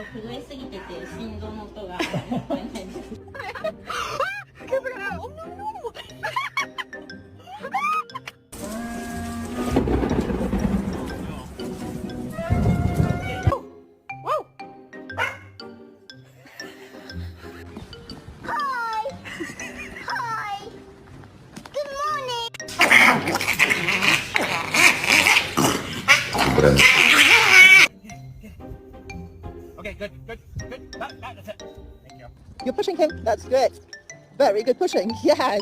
と震えすぎてて心臓の音が聞こえないです。Okay, good. That's it. Thank you. You're pushing him. That's good. Very good pushing. Yes.